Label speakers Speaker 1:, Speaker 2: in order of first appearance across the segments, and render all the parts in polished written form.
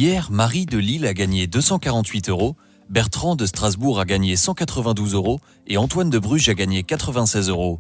Speaker 1: Hier, Marie de Lille a gagné 248 €, Bertrand de Strasbourg a gagné 192 € et Antoine de Bruges a gagné 96 €.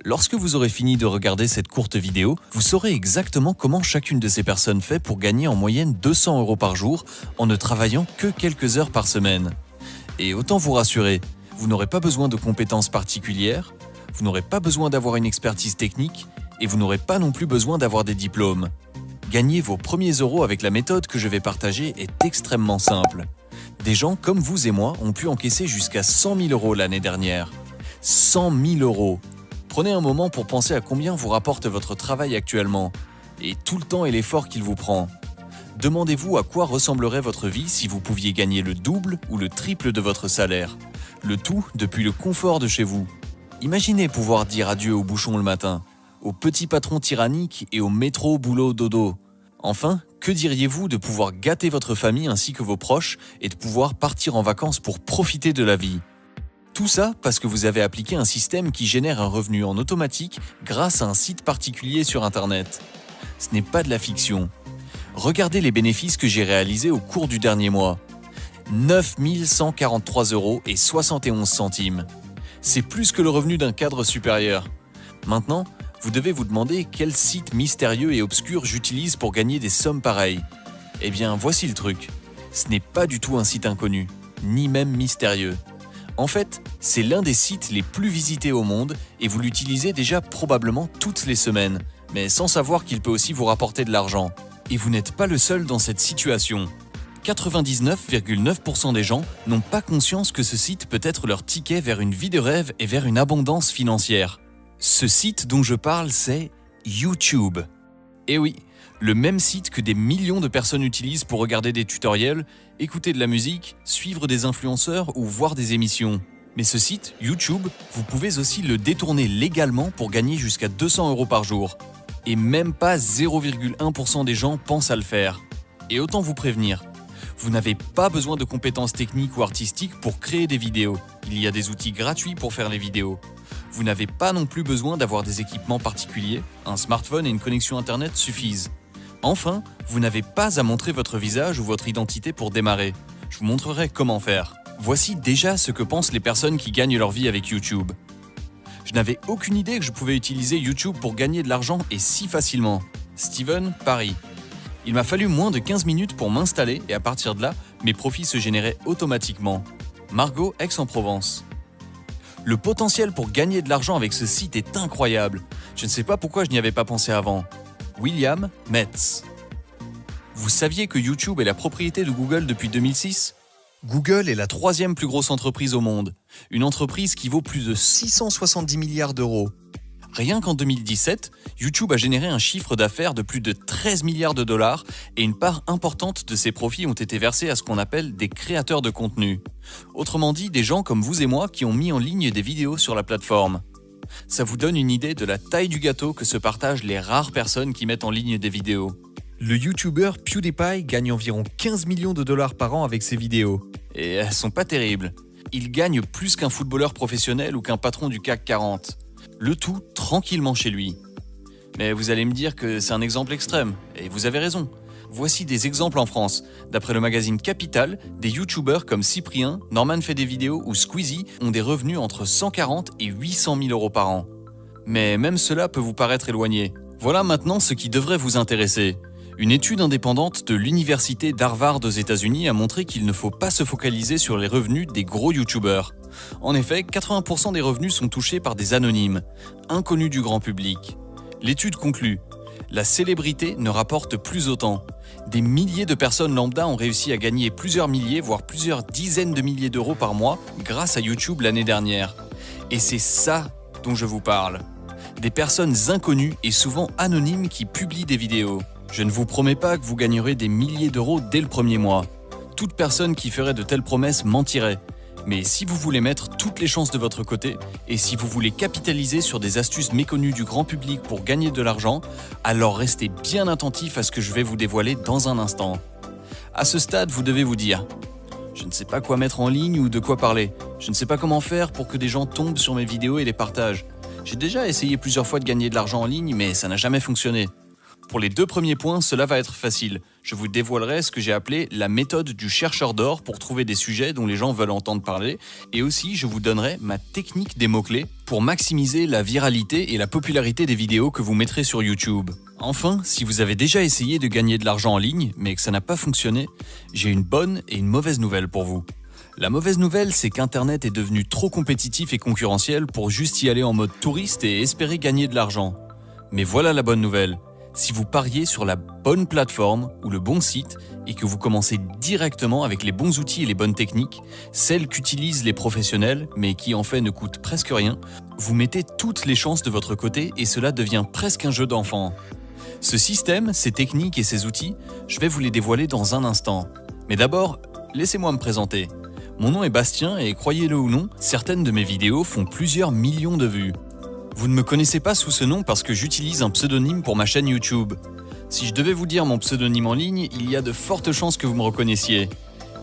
Speaker 1: Lorsque vous aurez fini de regarder cette courte vidéo, vous saurez exactement comment chacune de ces personnes fait pour gagner en moyenne 200 € par jour en ne travaillant que quelques heures par semaine. Et autant vous rassurer, vous n'aurez pas besoin de compétences particulières, vous n'aurez pas besoin d'avoir une expertise technique et vous n'aurez pas non plus besoin d'avoir des diplômes. Gagner vos premiers euros avec la méthode que je vais partager est extrêmement simple. Des gens comme vous et moi ont pu encaisser jusqu'à 100 000 € l'année dernière. 100 000 €! Prenez un moment pour penser à combien vous rapporte votre travail actuellement et tout le temps et l'effort qu'il vous prend. Demandez-vous à quoi ressemblerait votre vie si vous pouviez gagner le double ou le triple de votre salaire. Le tout depuis le confort de chez vous. Imaginez pouvoir dire adieu aux bouchons le matin, aux petits patrons tyranniques et au métro boulot dodo. Enfin, que diriez-vous de pouvoir gâter votre famille ainsi que vos proches et de pouvoir partir en vacances pour profiter de la vie? Tout ça parce que vous avez appliqué un système qui génère un revenu en automatique grâce à un site particulier sur Internet. Ce n'est pas de la fiction. Regardez les bénéfices que j'ai réalisés au cours du dernier mois. 9 143 € et 71 centimes. C'est plus que le revenu d'un cadre supérieur. Maintenant, vous devez vous demander quel site mystérieux et obscur j'utilise pour gagner des sommes pareilles. Eh bien, voici le truc. Ce n'est pas du tout un site inconnu, ni même mystérieux. En fait, c'est l'un des sites les plus visités au monde et vous l'utilisez déjà probablement toutes les semaines, mais sans savoir qu'il peut aussi vous rapporter de l'argent. Et vous n'êtes pas le seul dans cette situation. 99,9% des gens n'ont pas conscience que ce site peut être leur ticket vers une vie de rêve et vers une abondance financière. Ce site dont je parle, c'est YouTube. Et oui, le même site que des millions de personnes utilisent pour regarder des tutoriels, écouter de la musique, suivre des influenceurs ou voir des émissions. Mais ce site, YouTube, vous pouvez aussi le détourner légalement pour gagner jusqu'à 200 € par jour. Et même pas 0,1% des gens pensent à le faire. Et autant vous prévenir, vous n'avez pas besoin de compétences techniques ou artistiques pour créer des vidéos. Il y a des outils gratuits pour faire les vidéos. Vous n'avez pas non plus besoin d'avoir des équipements particuliers, un smartphone et une connexion Internet suffisent. Enfin, vous n'avez pas à montrer votre visage ou votre identité pour démarrer. Je vous montrerai comment faire. Voici déjà ce que pensent les personnes qui gagnent leur vie avec YouTube. Je n'avais aucune idée que je pouvais utiliser YouTube pour gagner de l'argent et si facilement. Steven, Paris. Il m'a fallu moins de 15 minutes pour m'installer et à partir de là, mes profits se généraient automatiquement. Margot, Aix-en-Provence. Le potentiel pour gagner de l'argent avec ce site est incroyable. Je ne sais pas pourquoi je n'y avais pas pensé avant. William, Metz. Vous saviez que YouTube est la propriété de Google depuis 2006 ? Google est la 3e plus grosse entreprise au monde. Une entreprise qui vaut plus de 670 milliards d'euros. Rien qu'en 2017, YouTube a généré un chiffre d'affaires de plus de 13 milliards de dollars et une part importante de ses profits ont été versés à ce qu'on appelle des créateurs de contenu. Autrement dit, des gens comme vous et moi qui ont mis en ligne des vidéos sur la plateforme. Ça vous donne une idée de la taille du gâteau que se partagent les rares personnes qui mettent en ligne des vidéos. Le YouTuber PewDiePie gagne environ 15 millions de dollars par an avec ses vidéos. Et elles sont pas terribles. Il gagne plus qu'un footballeur professionnel ou qu'un patron du CAC 40. Le tout tranquillement chez lui. Mais vous allez me dire que c'est un exemple extrême, et vous avez raison. Voici des exemples en France. D'après le magazine Capital, des youtubeurs comme Cyprien, Norman fait des vidéos ou Squeezie ont des revenus entre 140 et 800 000 € par an. Mais même cela peut vous paraître éloigné. Voilà maintenant ce qui devrait vous intéresser. Une étude indépendante de l'université d'Harvard aux États-Unis a montré qu'il ne faut pas se focaliser sur les revenus des gros youtubeurs. En effet, 80% des revenus sont touchés par des anonymes, inconnus du grand public. L'étude conclut : la célébrité ne rapporte plus autant. Des milliers de personnes lambda ont réussi à gagner plusieurs milliers, voire plusieurs dizaines de milliers d'euros par mois grâce à YouTube l'année dernière. Et c'est ça dont je vous parle. Des personnes inconnues et souvent anonymes qui publient des vidéos. Je ne vous promets pas que vous gagnerez des milliers d'euros dès le premier mois. Toute personne qui ferait de telles promesses mentirait. Mais si vous voulez mettre toutes les chances de votre côté, et si vous voulez capitaliser sur des astuces méconnues du grand public pour gagner de l'argent, alors restez bien attentif à ce que je vais vous dévoiler dans un instant. À ce stade, vous devez vous dire « Je ne sais pas quoi mettre en ligne ou de quoi parler. Je ne sais pas comment faire pour que des gens tombent sur mes vidéos et les partagent. J'ai déjà essayé plusieurs fois de gagner de l'argent en ligne, mais ça n'a jamais fonctionné. Pour les 2 premiers points, cela va être facile. Je vous dévoilerai ce que j'ai appelé la méthode du chercheur d'or pour trouver des sujets dont les gens veulent entendre parler. Et aussi, je vous donnerai ma technique des mots-clés pour maximiser la viralité et la popularité des vidéos que vous mettrez sur YouTube. Enfin, si vous avez déjà essayé de gagner de l'argent en ligne, mais que ça n'a pas fonctionné, j'ai une bonne et une mauvaise nouvelle pour vous. La mauvaise nouvelle, c'est qu'Internet est devenu trop compétitif et concurrentiel pour juste y aller en mode touriste et espérer gagner de l'argent. Mais voilà la bonne nouvelle. Si vous pariez sur la bonne plateforme ou le bon site et que vous commencez directement avec les bons outils et les bonnes techniques, celles qu'utilisent les professionnels mais qui en fait ne coûtent presque rien, vous mettez toutes les chances de votre côté et cela devient presque un jeu d'enfant. Ce système, ces techniques et ces outils, je vais vous les dévoiler dans un instant. Mais d'abord, laissez-moi me présenter. Mon nom est Bastien et croyez-le ou non, certaines de mes vidéos font plusieurs millions de vues. Vous ne me connaissez pas sous ce nom parce que j'utilise un pseudonyme pour ma chaîne YouTube. Si je devais vous dire mon pseudonyme en ligne, il y a de fortes chances que vous me reconnaissiez.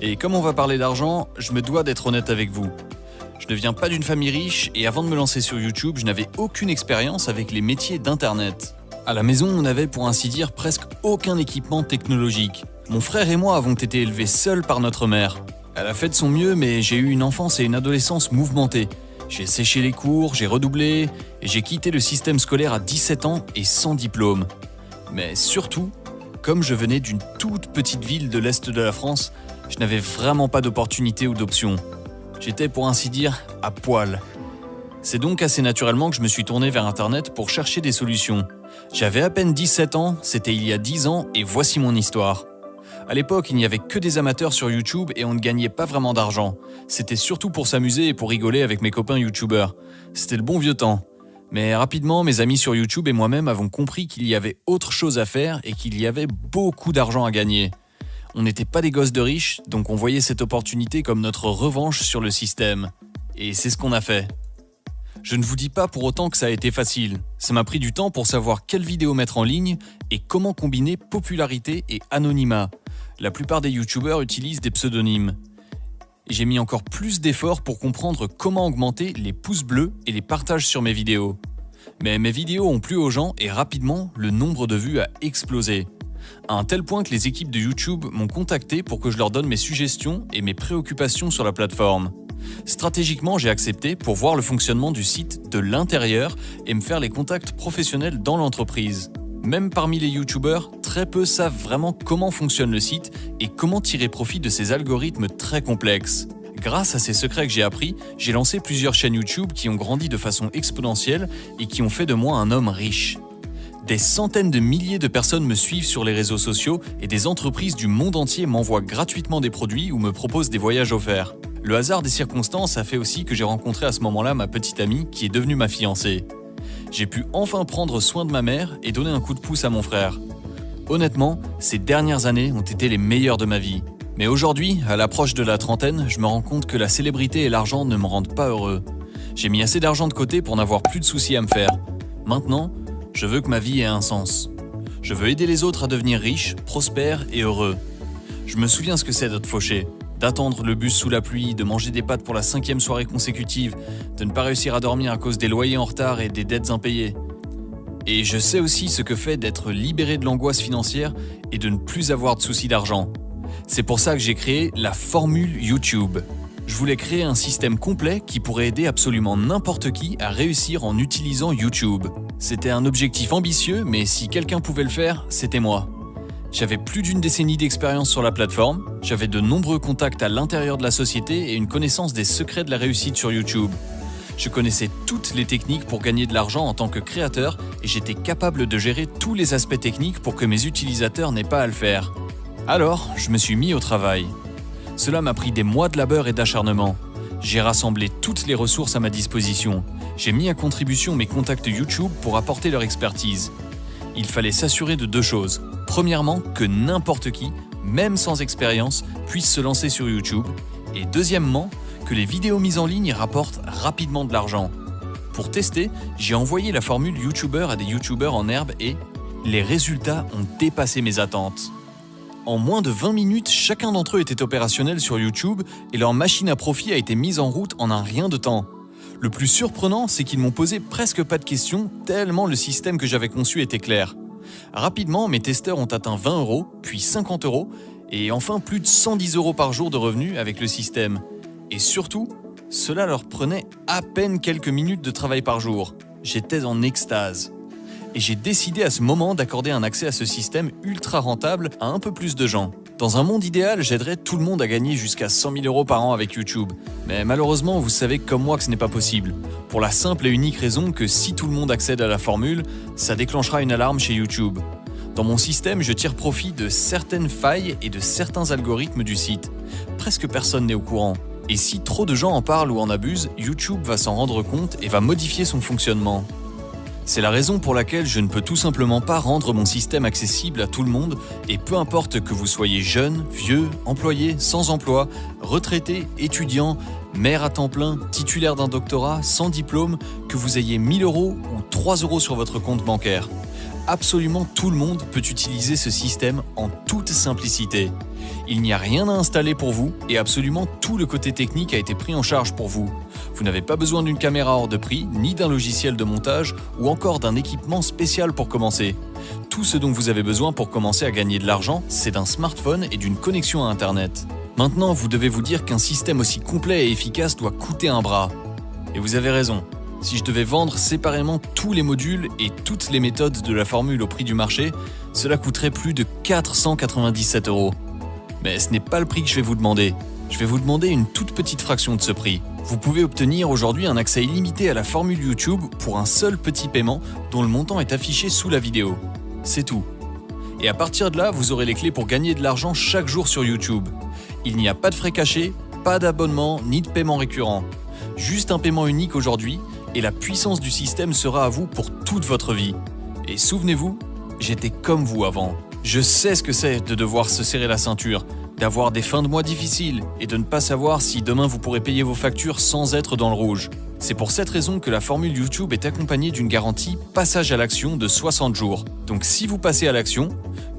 Speaker 1: Et comme on va parler d'argent, je me dois d'être honnête avec vous. Je ne viens pas d'une famille riche et avant de me lancer sur YouTube, je n'avais aucune expérience avec les métiers d'Internet. À la maison, on n'avait pour ainsi dire presque aucun équipement technologique. Mon frère et moi avons été élevés seuls par notre mère. Elle a fait de son mieux, mais j'ai eu une enfance et une adolescence mouvementées. J'ai séché les cours, j'ai redoublé et j'ai quitté le système scolaire à 17 ans et sans diplôme. Mais surtout, comme je venais d'une toute petite ville de l'Est de la France, je n'avais vraiment pas d'opportunité ou d'option. J'étais pour ainsi dire à poil. C'est donc assez naturellement que je me suis tourné vers Internet pour chercher des solutions. J'avais à peine 17 ans, c'était il y a 10 ans et voici mon histoire. À l'époque, il n'y avait que des amateurs sur YouTube et on ne gagnait pas vraiment d'argent. C'était surtout pour s'amuser et pour rigoler avec mes copains YouTubeurs. C'était le bon vieux temps. Mais rapidement, mes amis sur YouTube et moi-même avons compris qu'il y avait autre chose à faire et qu'il y avait beaucoup d'argent à gagner. On n'était pas des gosses de riches, donc on voyait cette opportunité comme notre revanche sur le système. Et c'est ce qu'on a fait. Je ne vous dis pas pour autant que ça a été facile. Ça m'a pris du temps pour savoir quelle vidéo mettre en ligne et comment combiner popularité et anonymat. La plupart des youtubeurs utilisent des pseudonymes. Et j'ai mis encore plus d'efforts pour comprendre comment augmenter les pouces bleus et les partages sur mes vidéos. Mais mes vidéos ont plu aux gens et rapidement, le nombre de vues a explosé. À un tel point que les équipes de YouTube m'ont contacté pour que je leur donne mes suggestions et mes préoccupations sur la plateforme. Stratégiquement, j'ai accepté pour voir le fonctionnement du site de l'intérieur et me faire les contacts professionnels dans l'entreprise. Même parmi les youtubeurs, très peu savent vraiment comment fonctionne le site et comment tirer profit de ces algorithmes très complexes. Grâce à ces secrets que j'ai appris, j'ai lancé plusieurs chaînes YouTube qui ont grandi de façon exponentielle et qui ont fait de moi un homme riche. Des centaines de milliers de personnes me suivent sur les réseaux sociaux et des entreprises du monde entier m'envoient gratuitement des produits ou me proposent des voyages offerts. Le hasard des circonstances a fait aussi que j'ai rencontré à ce moment-là ma petite amie qui est devenue ma fiancée. J'ai pu enfin prendre soin de ma mère et donner un coup de pouce à mon frère. Honnêtement, ces dernières années ont été les meilleures de ma vie. Mais aujourd'hui, à l'approche de la trentaine, je me rends compte que la célébrité et l'argent ne me rendent pas heureux. J'ai mis assez d'argent de côté pour n'avoir plus de soucis à me faire. Maintenant, je veux que ma vie ait un sens. Je veux aider les autres à devenir riches, prospères et heureux. Je me souviens ce que c'est d'être fauché, d'attendre le bus sous la pluie, de manger des pâtes pour la 5e soirée consécutive, de ne pas réussir à dormir à cause des loyers en retard et des dettes impayées. Et je sais aussi ce que fait d'être libéré de l'angoisse financière et de ne plus avoir de soucis d'argent. C'est pour ça que j'ai créé la formule YouTube. Je voulais créer un système complet qui pourrait aider absolument n'importe qui à réussir en utilisant YouTube. C'était un objectif ambitieux, mais si quelqu'un pouvait le faire, c'était moi. J'avais plus d'une décennie d'expérience sur la plateforme, j'avais de nombreux contacts à l'intérieur de la société et une connaissance des secrets de la réussite sur YouTube. Je connaissais toutes les techniques pour gagner de l'argent en tant que créateur et j'étais capable de gérer tous les aspects techniques pour que mes utilisateurs n'aient pas à le faire. Alors, je me suis mis au travail. Cela m'a pris des mois de labeur et d'acharnement. J'ai rassemblé toutes les ressources à ma disposition. J'ai mis à contribution mes contacts YouTube pour apporter leur expertise. Il fallait s'assurer de 2 choses. Premièrement, que n'importe qui, même sans expérience, puisse se lancer sur YouTube. Et deuxièmement, que les vidéos mises en ligne rapportent rapidement de l'argent. Pour tester, j'ai envoyé la formule YouTuber à des YouTubeurs en herbe et les résultats ont dépassé mes attentes. En moins de 20 minutes, chacun d'entre eux était opérationnel sur YouTube et leur machine à profit a été mise en route en un rien de temps. Le plus surprenant, c'est qu'ils m'ont posé presque pas de questions, tellement le système que j'avais conçu était clair. Rapidement, mes testeurs ont atteint 20 €, puis 50 € et enfin plus de 110 € par jour de revenus avec le système. Et surtout, cela leur prenait à peine quelques minutes de travail par jour. J'étais en extase. Et j'ai décidé à ce moment d'accorder un accès à ce système ultra rentable à un peu plus de gens. Dans un monde idéal, j'aiderais tout le monde à gagner jusqu'à 100 000 € par an avec YouTube. Mais malheureusement, vous savez comme moi que ce n'est pas possible. Pour la simple et unique raison que si tout le monde accède à la formule, ça déclenchera une alarme chez YouTube. Dans mon système, je tire profit de certaines failles et de certains algorithmes du site. Presque personne n'est au courant. Et si trop de gens en parlent ou en abusent, YouTube va s'en rendre compte et va modifier son fonctionnement. C'est la raison pour laquelle je ne peux tout simplement pas rendre mon système accessible à tout le monde et peu importe que vous soyez jeune, vieux, employé, sans emploi, retraité, étudiant, mère à temps plein, titulaire d'un doctorat, sans diplôme, que vous ayez 1 000 € ou 3 € sur votre compte bancaire. Absolument tout le monde peut utiliser ce système en toute simplicité. Il n'y a rien à installer pour vous et absolument tout le côté technique a été pris en charge pour vous. Vous n'avez pas besoin d'une caméra hors de prix, ni d'un logiciel de montage ou encore d'un équipement spécial pour commencer. Tout ce dont vous avez besoin pour commencer à gagner de l'argent, c'est d'un smartphone et d'une connexion à Internet. Maintenant, vous devez vous dire qu'un système aussi complet et efficace doit coûter un bras. Et vous avez raison. Si je devais vendre séparément tous les modules et toutes les méthodes de la formule au prix du marché, cela coûterait plus de 497 €. Mais ce n'est pas le prix que je vais vous demander. Je vais vous demander une toute petite fraction de ce prix. Vous pouvez obtenir aujourd'hui un accès illimité à la formule YouTube pour un seul petit paiement dont le montant est affiché sous la vidéo. C'est tout. Et à partir de là, vous aurez les clés pour gagner de l'argent chaque jour sur YouTube. Il n'y a pas de frais cachés, pas d'abonnement ni de paiement récurrent. Juste un paiement unique aujourd'hui et la puissance du système sera à vous pour toute votre vie. Et souvenez-vous, j'étais comme vous avant. Je sais ce que c'est de devoir se serrer la ceinture, d'avoir des fins de mois difficiles et de ne pas savoir si demain vous pourrez payer vos factures sans être dans le rouge. C'est pour cette raison que la formule YouTube est accompagnée d'une garantie passage à l'action de 60 jours. Donc si vous passez à l'action,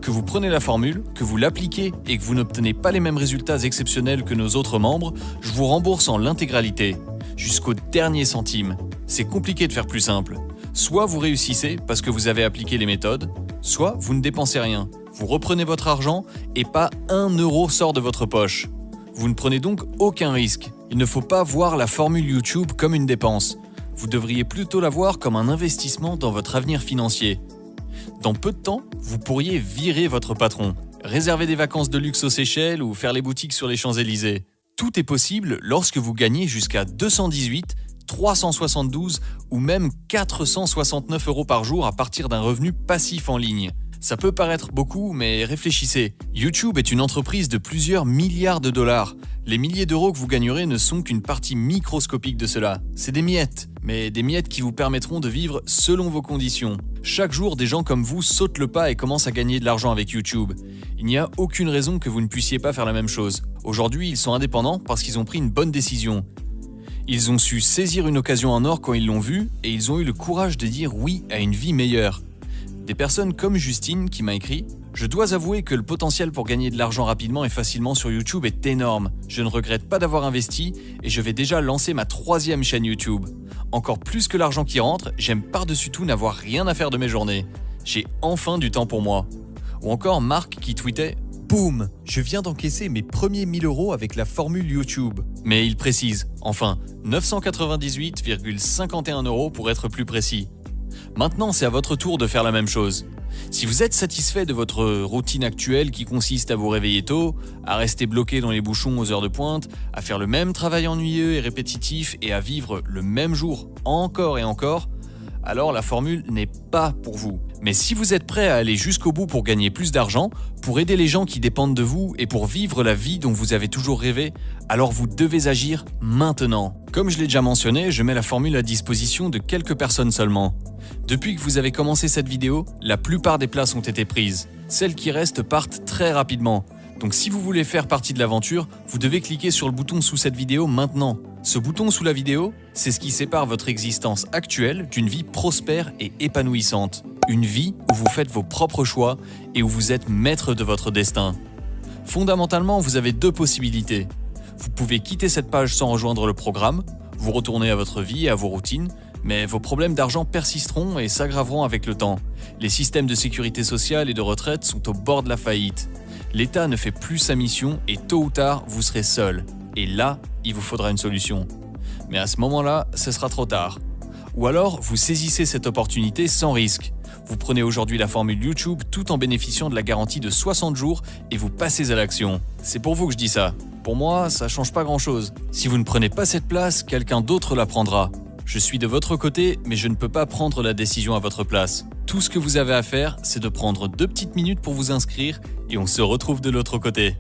Speaker 1: que vous prenez la formule, que vous l'appliquez et que vous n'obtenez pas les mêmes résultats exceptionnels que nos autres membres, je vous rembourse en l'intégralité, jusqu'au dernier centime. C'est compliqué de faire plus simple. Soit vous réussissez parce que vous avez appliqué les méthodes, soit vous ne dépensez rien. Vous reprenez votre argent et pas 1 € sort de votre poche. Vous ne prenez donc aucun risque. Il ne faut pas voir la formule YouTube comme une dépense. Vous devriez plutôt la voir comme un investissement dans votre avenir financier. Dans peu de temps, vous pourriez virer votre patron, réserver des vacances de luxe aux Seychelles ou faire les boutiques sur les Champs-Élysées. Tout est possible lorsque vous gagnez jusqu'à 218, 372 ou même 469 € par jour à partir d'un revenu passif en ligne. Ça peut paraître beaucoup, mais réfléchissez. YouTube est une entreprise de plusieurs milliards de dollars. Les milliers d'euros que vous gagnerez ne sont qu'une partie microscopique de cela. C'est des miettes, mais des miettes qui vous permettront de vivre selon vos conditions. Chaque jour, des gens comme vous sautent le pas et commencent à gagner de l'argent avec YouTube. Il n'y a aucune raison que vous ne puissiez pas faire la même chose. Aujourd'hui, ils sont indépendants parce qu'ils ont pris une bonne décision. Ils ont su saisir une occasion en or quand ils l'ont vue et ils ont eu le courage de dire oui à une vie meilleure. Des personnes comme Justine qui m'a écrit « Je dois avouer que le potentiel pour gagner de l'argent rapidement et facilement sur YouTube est énorme. Je ne regrette pas d'avoir investi et je vais déjà lancer ma 3e chaîne YouTube. Encore plus que l'argent qui rentre, j'aime par-dessus tout n'avoir rien à faire de mes journées. J'ai enfin du temps pour moi. » Ou encore Marc qui tweetait « Boum, je viens d'encaisser mes premiers 1 000 € avec la formule YouTube. » Mais il précise, enfin, 998,51 € pour être plus précis. Maintenant, c'est à votre tour de faire la même chose. Si vous êtes satisfait de votre routine actuelle qui consiste à vous réveiller tôt, à rester bloqué dans les bouchons aux heures de pointe, à faire le même travail ennuyeux et répétitif et à vivre le même jour encore et encore, alors la formule n'est pas pour vous. Mais si vous êtes prêt à aller jusqu'au bout pour gagner plus d'argent, pour aider les gens qui dépendent de vous et pour vivre la vie dont vous avez toujours rêvé, alors vous devez agir maintenant. Comme je l'ai déjà mentionné, je mets la formule à disposition de quelques personnes seulement. Depuis que vous avez commencé cette vidéo, la plupart des places ont été prises. Celles qui restent partent très rapidement. Donc si vous voulez faire partie de l'aventure, vous devez cliquer sur le bouton sous cette vidéo maintenant. Ce bouton sous la vidéo, c'est ce qui sépare votre existence actuelle d'une vie prospère et épanouissante. Une vie où vous faites vos propres choix et où vous êtes maître de votre destin. Fondamentalement, vous avez 2 possibilités. Vous pouvez quitter cette page sans rejoindre le programme, vous retourner à votre vie et à vos routines, Mais vos problèmes d'argent persisteront et s'aggraveront avec le temps. Les systèmes de sécurité sociale et de retraite sont au bord de la faillite. L'État ne fait plus sa mission et tôt ou tard, vous serez seul. Et là, il vous faudra une solution. Mais à ce moment-là, ce sera trop tard. Ou alors, vous saisissez cette opportunité sans risque. Vous prenez aujourd'hui la formule YouTube tout en bénéficiant de la garantie de 60 jours et vous passez à l'action. C'est pour vous que je dis ça. Pour moi, ça change pas grand-chose. Si vous ne prenez pas cette place, quelqu'un d'autre la prendra. Je suis de votre côté, mais je ne peux pas prendre la décision à votre place. Tout ce que vous avez à faire, c'est de prendre 2 petites minutes pour vous inscrire et on se retrouve de l'autre côté.